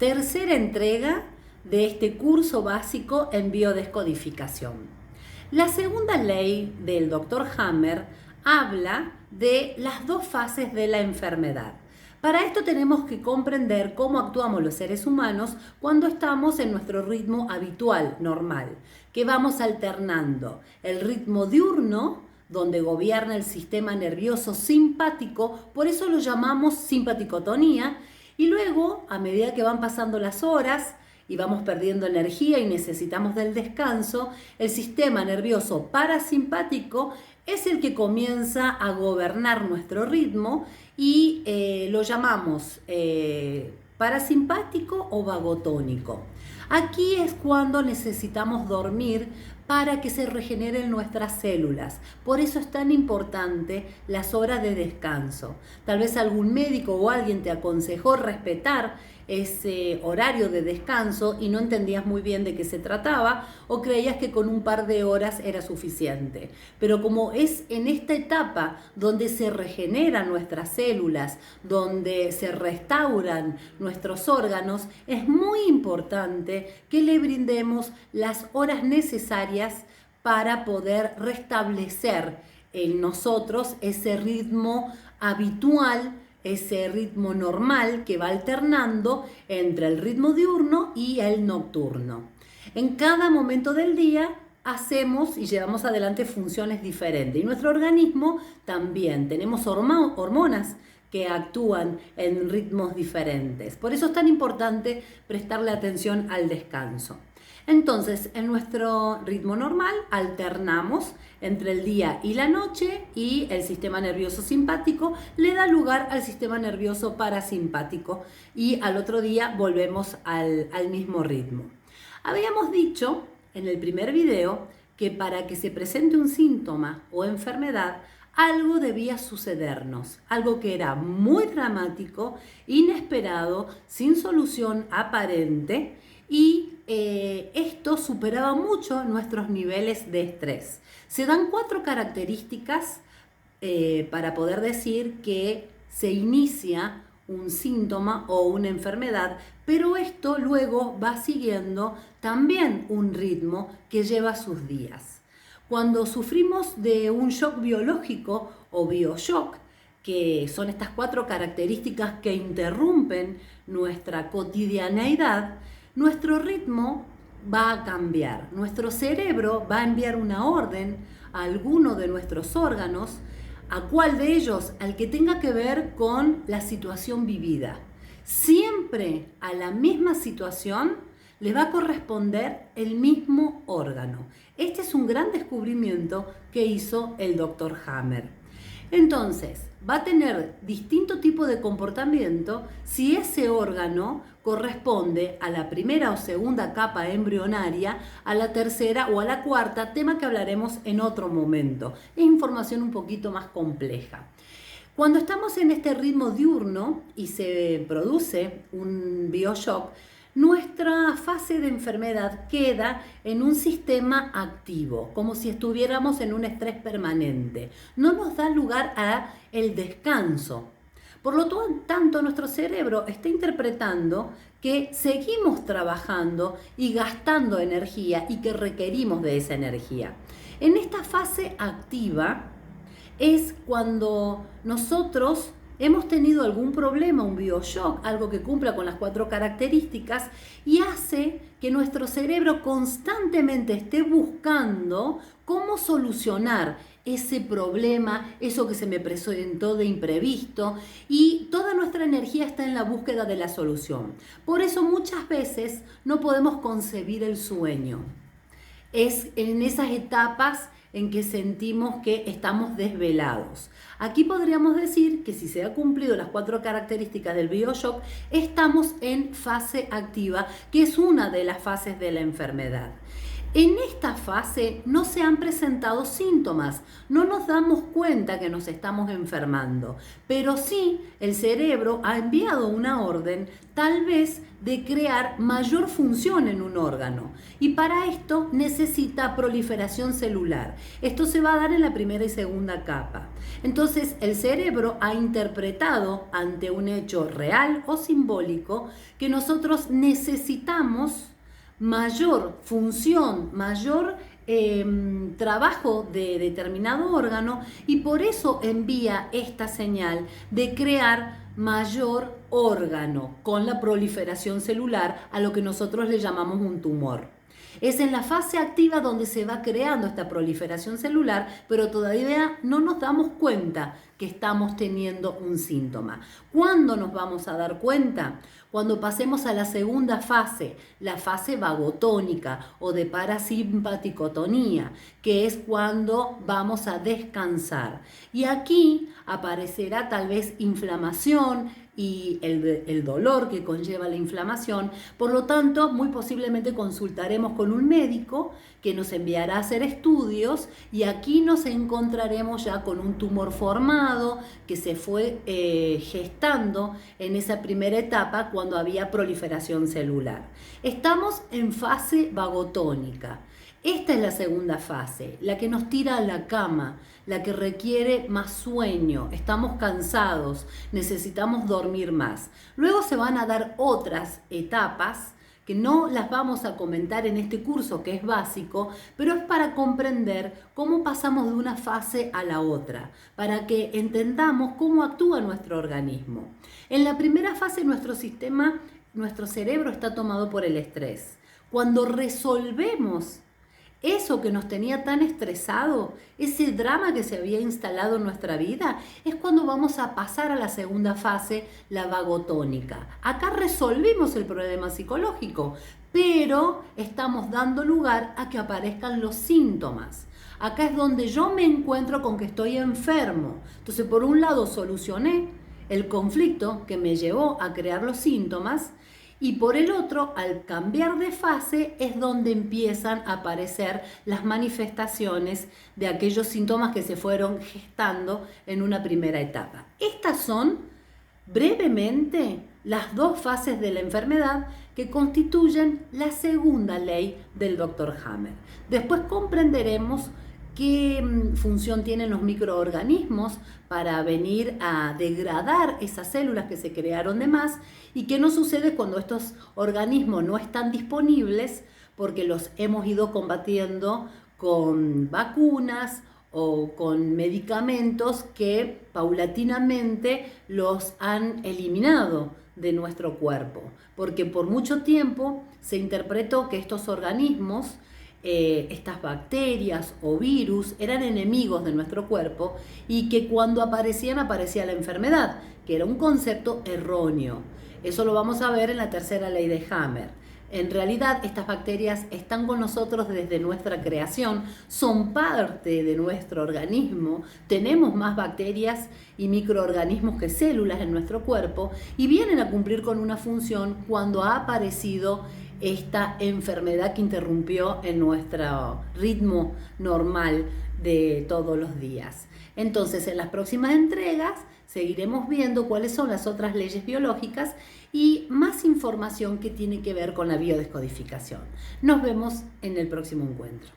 tercera entrega de este curso básico en biodescodificación. La segunda ley del Dr. Hammer habla de las dos fases de la enfermedad. Para esto tenemos que comprender cómo actuamos los seres humanos cuando estamos en nuestro ritmo habitual, normal, que vamos alternando el ritmo diurno, donde gobierna el sistema nervioso simpático, por eso lo llamamos simpaticotonía, y luego, a medida que van pasando las horas y vamos perdiendo energía y necesitamos del descanso, el sistema nervioso parasimpático es el que comienza a gobernar nuestro ritmo y lo llamamos parasimpático o vagotónico. Aquí es cuando necesitamos dormir para que se regeneren nuestras células. Por eso es tan importante las horas de descanso. Tal vez algún médico o alguien te aconsejó respetar ese horario de descanso y no entendías muy bien de qué se trataba o creías que con un par de horas era suficiente. Pero como es en esta etapa donde se regeneran nuestras células, donde se restauran nuestros órganos, es muy importante que le brindemos las horas necesarias para poder restablecer en nosotros ese ritmo habitual, ese ritmo normal que va alternando entre el ritmo diurno y el nocturno. En cada momento del día hacemos y llevamos adelante funciones diferentes y nuestro organismo también. Tenemos hormonas que actúan en ritmos diferentes. Por eso es tan importante prestarle atención al descanso. Entonces, en nuestro ritmo normal alternamos entre el día y la noche y el sistema nervioso simpático le da lugar al sistema nervioso parasimpático y al otro día volvemos al mismo ritmo. Habíamos dicho en el primer video que para que se presente un síntoma o enfermedad, algo debía sucedernos, algo que era muy dramático, inesperado, sin solución aparente y esto superaba mucho nuestros niveles de estrés. Se dan 4 características para poder decir que se inicia un síntoma o una enfermedad, pero esto luego va siguiendo también un ritmo que lleva sus días. Cuando sufrimos de un shock biológico o bioshock, que son estas 4 características que interrumpen nuestra cotidianeidad, nuestro ritmo va a cambiar. Nuestro cerebro va a enviar una orden a alguno de nuestros órganos, a cuál de ellos, al que tenga que ver con la situación vivida. Siempre a la misma situación le va a corresponder el mismo órgano. Este es un gran descubrimiento que hizo el Dr. Hammer. Entonces, va a tener distinto tipo de comportamiento si ese órgano corresponde a la primera o segunda capa embrionaria, a la tercera o a la cuarta, tema que hablaremos en otro momento. Es información un poquito más compleja. Cuando estamos en este ritmo diurno y se produce un bioshock, nuestra fase de enfermedad queda en un sistema activo, como si estuviéramos en un estrés permanente. No nos da lugar a el descanso. Por lo tanto, nuestro cerebro está interpretando que seguimos trabajando y gastando energía y que requerimos de esa energía. En esta fase activa es cuando nosotros hemos tenido algún problema, un bioshock, algo que cumpla con las 4 características y hace que nuestro cerebro constantemente esté buscando cómo solucionar ese problema, eso que se me presentó de imprevisto, y toda nuestra energía está en la búsqueda de la solución. Por eso muchas veces no podemos concebir el sueño. Es en esas etapas en que sentimos que estamos desvelados. Aquí podríamos decir que si se han cumplido las 4 características del bioshock, estamos en fase activa, que es una de las fases de la enfermedad. En esta fase no se han presentado síntomas, no nos damos cuenta que nos estamos enfermando, pero sí el cerebro ha enviado una orden tal vez de crear mayor función en un órgano y para esto necesita proliferación celular. Esto se va a dar en la primera y segunda capa. Entonces el cerebro ha interpretado ante un hecho real o simbólico que nosotros necesitamos mayor función, mayor trabajo de determinado órgano y por eso envía esta señal de crear mayor órgano con la proliferación celular a lo que nosotros le llamamos un tumor. Es en la fase activa donde se va creando esta proliferación celular, pero todavía no nos damos cuenta que estamos teniendo un síntoma. ¿Cuándo nos vamos a dar cuenta? Cuando pasemos a la segunda fase, la fase vagotónica o de parasimpaticotonía, que es cuando vamos a descansar. Y aquí aparecerá tal vez inflamación y el dolor que conlleva la inflamación. Por lo tanto, muy posiblemente consultaremos con un médico que nos enviará a hacer estudios y aquí nos encontraremos ya con un tumor formado que se fue gestando en esa primera etapa cuando había proliferación celular. Estamos en fase vagotónica. Esta es la segunda fase, la que nos tira a la cama, la que requiere más sueño, estamos cansados, necesitamos dormir más. Luego se van a dar otras etapas que no las vamos a comentar en este curso que es básico, pero es para comprender cómo pasamos de una fase a la otra, para que entendamos cómo actúa nuestro organismo. En la primera fase nuestro cerebro está tomado por el estrés. Cuando resolvemos eso que nos tenía tan estresado, ese drama que se había instalado en nuestra vida, es cuando vamos a pasar a la segunda fase, la vagotónica. Acá resolvimos el problema psicológico, pero estamos dando lugar a que aparezcan los síntomas. Acá es donde yo me encuentro con que estoy enfermo. Entonces, por un lado, solucioné el conflicto que me llevó a crear los síntomas, y por el otro, al cambiar de fase, es donde empiezan a aparecer las manifestaciones de aquellos síntomas que se fueron gestando en una primera etapa. Estas son, brevemente, las dos fases de la enfermedad que constituyen la segunda ley del Dr. Hammer. Después comprenderemos qué función tienen los microorganismos para venir a degradar esas células que se crearon de más y qué nos sucede cuando estos organismos no están disponibles porque los hemos ido combatiendo con vacunas o con medicamentos que paulatinamente los han eliminado de nuestro cuerpo, porque por mucho tiempo se interpretó que estos organismos estas bacterias o virus eran enemigos de nuestro cuerpo y que cuando aparecía la enfermedad, que era un concepto erróneo. Eso lo vamos a ver en la tercera ley de Hammer. En realidad, estas bacterias están con nosotros desde nuestra creación, son parte de nuestro organismo, tenemos más bacterias y microorganismos que células en nuestro cuerpo y vienen a cumplir con una función cuando ha aparecido esta enfermedad que interrumpió en nuestro ritmo normal de todos los días. Entonces, en las próximas entregas seguiremos viendo cuáles son las otras leyes biológicas y más información que tiene que ver con la biodescodificación. Nos vemos en el próximo encuentro.